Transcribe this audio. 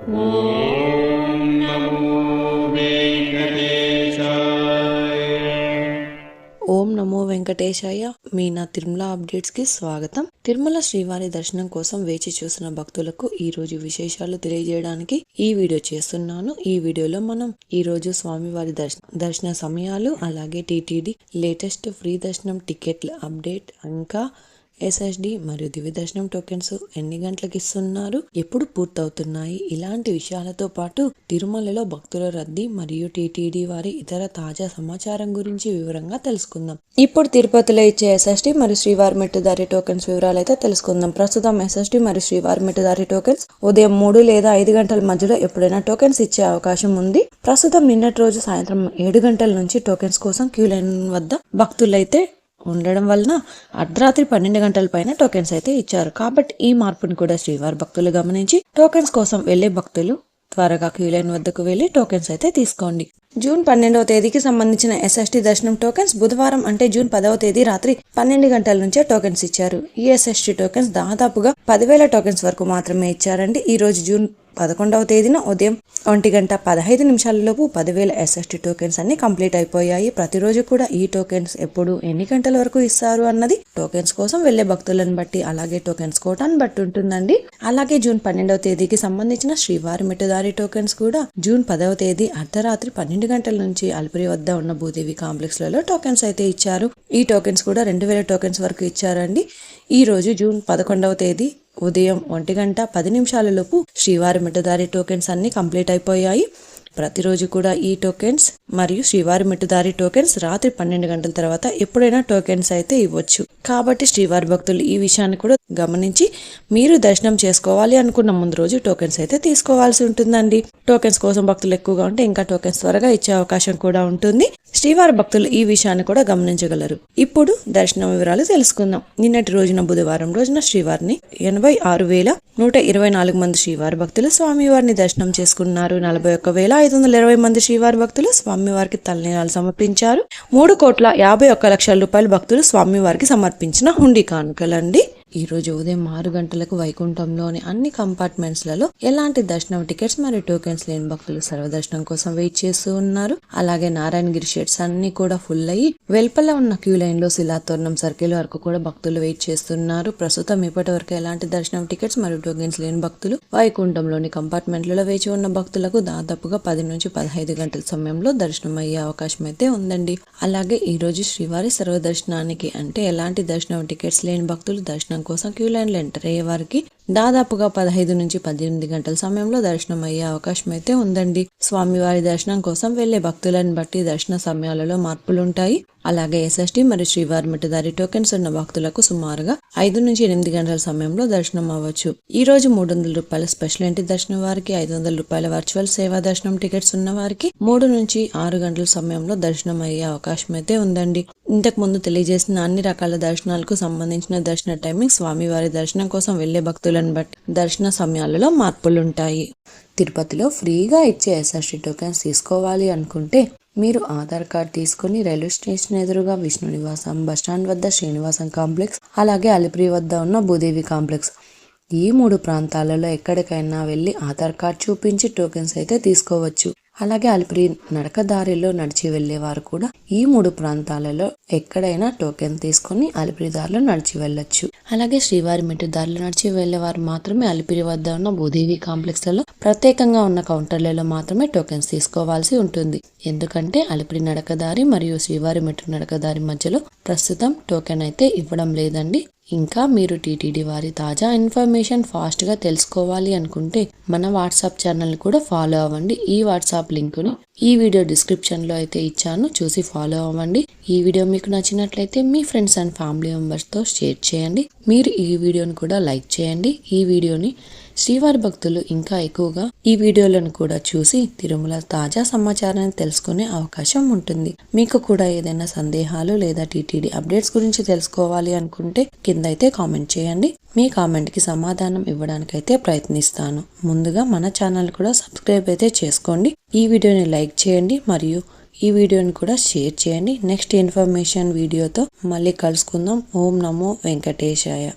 ఓం నమో వెంకటేశాయ. ఓం నమో వెంకటేశాయ. మీ నా తిరుమల అప్డేట్స్ కి స్వాగతం. తిరుమల శ్రీవారి దర్శనం కోసం వేచి చూసిన భక్తులకు ఈ రోజు విశేషాలు తెలియజేయడానికి ఈ వీడియో చేస్తున్నాను. ఈ వీడియోలో మనం ఈ రోజు స్వామివారి దర్శన సమయాలు, అలాగే టీటీడీ లేటెస్ట్ ఫ్రీ దర్శనం టికెట్ల అప్డేట్, ఇంకా ఎస్ఎస్డి మరియు దివ్య దర్శనం టోకెన్స్ ఎన్ని గంటలకు ఇస్తున్నారు, ఎప్పుడు పూర్తవుతున్నాయి, ఇలాంటి విషయాలతో పాటు తిరుమలలో భక్తుల రద్దీ మరియు టీటీడీ వారి ఇతర తాజా సమాచారం గురించి వివరంగా తెలుసుకుందాం. ఇప్పుడు తిరుపతిలో ఇచ్చే ఎస్ఎస్డి మరియు శ్రీవారి మెట్టుదారి టోకెన్స్ వివరాలు అయితే తెలుసుకుందాం. ప్రస్తుతం ఎస్ఎస్డి మరియు శ్రీవారి మెట్టుదారి టోకెన్స్ ఉదయం 3 లేదా 5 గంటల మధ్యలో ఎప్పుడైనా టోకెన్స్ ఇచ్చే అవకాశం ఉంది. ప్రస్తుతం నిన్నటి రోజు సాయంత్రం 7 గంటల నుంచి టోకెన్స్ కోసం క్యూ లైన్ వద్ద భక్తులైతే ఉండడం వలన అర్ధరాత్రి 12 గంటల పైన టోకెన్స్ అయితే ఇచ్చారు. కాబట్టి ఈ మార్పును కూడా శ్రీవారి భక్తులు గమనించి టోకెన్స్ కోసం వెళ్లే భక్తులు త్వరగా క్యూ లైన్ వద్దకు వెళ్లి టోకెన్స్ అయితే తీసుకోండి. జూన్ 12వ తేదీకి సంబంధించిన ఎస్ఎస్టీ దర్శనం టోకెన్స్ బుధవారం అంటే జూన్ 10వ తేదీ రాత్రి 12 గంటల నుంచే టోకెన్స్ ఇచ్చారు. ఈ ఎస్ఎస్టీ టోకెన్స్ దాదాపుగా 10,000 టోకెన్స్ వరకు మాత్రమే ఇచ్చారండి. ఈ రోజు జూన్ 11వ తేదీన ఉదయం 1:15 10,000 ఎస్ఎస్టీ టోకెన్స్ అన్ని కంప్లీట్ అయిపోయాయి. ప్రతిరోజు కూడా ఈ టోకెన్స్ ఎప్పుడు ఎన్ని గంటల వరకు ఇస్తారు అన్నది టోకెన్స్ కోసం వెళ్లే భక్తులను బట్టి, అలాగే టోకెన్స్ కోటాను బట్టి ఉంటుందండి. అలాగే జూన్ 12వ తేదీకి సంబంధించిన శ్రీవారి మెట్టుదారి టోకెన్స్ కూడా జూన్ 10వ తేదీ అర్ధరాత్రి 12 గంటల నుంచి అలిపిరి వద్ద ఉన్న భూదేవి కాంప్లెక్స్ లలో టోకెన్స్ అయితే ఇచ్చారు. ఈ టోకెన్స్ కూడా 2,000 టోకెన్స్ వరకు ఇచ్చారండి. ఈ రోజు జూన్ 11వ తేదీ ఉదయం 1:10 శ్రీవారి మెట్టుదారి టోకెన్స్ అన్ని కంప్లీట్ అయిపోయాయి. ప్రతిరోజు కూడా ఈ టోకెన్స్ మరియు శ్రీవారి మెట్టుదారి టోకెన్స్ రాత్రి 12 గంటల తర్వాత ఎప్పుడైనా టోకెన్స్ అయితే ఇవ్వచ్చు. కాబట్టి శ్రీవారి భక్తులు ఈ విషయాన్ని కూడా గమనించి మీరు దర్శనం చేసుకోవాలి అనుకున్న ముందు రోజు టోకెన్స్ అయితే తీసుకోవాల్సి ఉంటుందండి. టోకెన్స్ కోసం భక్తులు ఎక్కువగా ఉంటే ఇంకా టోకెన్స్ త్వరగా ఇచ్చే అవకాశం కూడా ఉంటుంది. శ్రీవారి భక్తులు ఈ విషయాన్ని కూడా గమనించగలరు. ఇప్పుడు దర్శనం వివరాలు తెలుసుకుందాం. నిన్నటి రోజున బుధవారం రోజున శ్రీవారిని 86,124 మంది శ్రీవారి భక్తులు స్వామివారిని దర్శనం చేసుకున్నారు. 41,520 మంది శ్రీవారి భక్తులు స్వామివారికి తలనీలాలు సమర్పించారు. 3,51,00,000 రూపాయలు భక్తులు స్వామివారికి సమర్పించిన హుండీ కానుకలండి. ఈ రోజు ఉదయం 6 గంటలకు వైకుంఠంలోని అన్ని కంపార్ట్మెంట్స్ లలో ఎలాంటి దర్శనం టికెట్స్ మరియు టోకెన్స్ లేని భక్తులు సర్వదర్శనం కోసం వెయిట్ చేస్తూ ఉన్నారు. అలాగే నారాయణగిరి షెడ్స్ అన్ని కూడా ఫుల్ అయ్యి వెల్పల ఉన్న క్యూ లైన్ లో శిలాతోరణం సర్కిల్ వరకు కూడా భక్తులు వెయిట్ చేస్తున్నారు. ప్రస్తుతం ఇప్పటి వరకు ఎలాంటి దర్శనం టికెట్స్ మరియు టోకెన్స్ లేని భక్తులు వైకుంఠంలోని కంపార్ట్మెంట్లలో వేచి ఉన్న భక్తులకు దాదాపుగా 10 నుంచి 15 గంటల సమయంలో దర్శనం అయ్యే అవకాశం అయితే ఉందండి. అలాగే ఈ రోజు శ్రీవారి సర్వదర్శనానికి అంటే ఎలాంటి దర్శనం టికెట్స్ లేని భక్తులు దర్శనం కోసం క్యూ లైన్ లో ఎంటర్ అయ్యే వారికి దాదాపుగా 15 నుంచి 18 గంటల సమయంలో దర్శనం అయ్యే అవకాశం అయితే ఉందండి. స్వామివారి దర్శనం కోసం వెళ్లే భక్తులను బట్టి దర్శన సమయాలలో మార్పులుంటాయి. అలాగే ఎస్ఎస్టీ మరియు శ్రీవారి మెట్టుదారి టోకెన్స్ ఉన్న భక్తులకు సుమారుగా 5 నుంచి 8 గంటల సమయంలో దర్శనం అవ్వచ్చు. ఈ రోజు 300 రూపాయల స్పెషల్ ఎంట్రీ దర్శనం వారికి, 500 రూపాయల వర్చువల్ సేవా దర్శనం టికెట్స్ ఉన్న వారికి 3 నుంచి 6 గంటల సమయంలో దర్శనం అయ్యే అవకాశం అయితే ఉందండి. ఇంతకు ముందు తెలియజేసిన అన్ని రకాల దర్శనాలకు సంబంధించిన దర్శన టైమింగ్ స్వామివారి దర్శనం కోసం వెళ్లే భక్తులను బట్టి దర్శన సమయాలలో మార్పులుంటాయి. తిరుపతిలో ఫ్రీగా ఇచ్చే ఎస్ఎస్టీ టోకెన్స్ తీసుకోవాలి అనుకుంటే మీరు ఆధార్ కార్డ్ తీసుకుని రైల్వే స్టేషన్ ఎదురుగా విష్ణు నివాసం, బస్టాండ్ వద్ద శ్రీనివాసం కాంప్లెక్స్, అలాగే అలిపిరి వద్ద ఉన్న భూదేవి కాంప్లెక్స్ ఈ 3 ప్రాంతాలలో ఎక్కడికైనా వెళ్లి ఆధార్ కార్డ్ చూపించి టోకెన్స్ అయితే తీసుకోవచ్చు. అలాగే అలిపిరి నడకదారిలో నడిచి వెళ్లేవారు కూడా ఈ 3 ప్రాంతాలలో ఎక్కడైనా టోకెన్ తీసుకుని అలిపిరి దారిలో నడిచి వెళ్ళొచ్చు. అలాగే శ్రీవారి మెట్టు దారిలో నడిచి వెళ్లేవారు మాత్రమే అలిపిరి వద్ద ఉన్న భూదేవి కాంప్లెక్స్ లలో ప్రత్యేకంగా ఉన్న కౌంటర్లలో మాత్రమే టోకెన్స్ తీసుకోవాల్సి ఉంటుంది. ఎందుకంటే అలిపిరి నడకదారి మరియు శ్రీవారి మెట్టు నడకదారి మధ్యలో ప్రస్తుతం టోకెన్ అయితే ఇవ్వడం లేదండి. ఇంకా మీరు టీటీడీ వారి తాజా ఇన్ఫర్మేషన్ ఫాస్ట్ గా తెలుసుకోవాలి అనుకుంటే మన వాట్సాప్ ఛానల్ కూడా ఫాలో అవ్వండి. ఈ వాట్సాప్ లింకుని ఈ వీడియో డిస్క్రిప్షన్ లో అయితే ఇచ్చాను, చూసి ఫాలో అవ్వండి. ఈ వీడియో మీకు నచ్చినట్లయితే మీ ఫ్రెండ్స్ అండ్ ఫ్యామిలీ మెంబర్స్ తో షేర్ చేయండి. మీరు ఈ వీడియోని కూడా లైక్ చేయండి. ఈ వీడియోని శ్రీవారి భక్తులు ఇంకా ఎక్కువగా ఈ వీడియోలను కూడా చూసి తిరుమల తాజా సమాచారాన్ని తెలుసుకునే అవకాశం ఉంటుంది. మీకు కూడా ఏదైనా సందేహాలు లేదా టీటీడీ అప్డేట్స్ గురించి తెలుసుకోవాలి అనుకుంటే కింద అయితే కామెంట్ చేయండి. మీ కామెంట్ కి సమాధానం ఇవ్వడానికైతే ప్రయత్నిస్తాను. ముందుగా మన ఛానల్ కూడా సబ్స్క్రైబ్ అయితే చేసుకోండి. ఈ వీడియోని లైక్ చేయండి మరియు ఈ వీడియోని కూడా షేర్ చేయండి. నెక్స్ట్ ఇన్ఫర్మేషన్ వీడియోతో మళ్ళీ కలుసుకుందాం. ఓం నమో వెంకటేశాయ.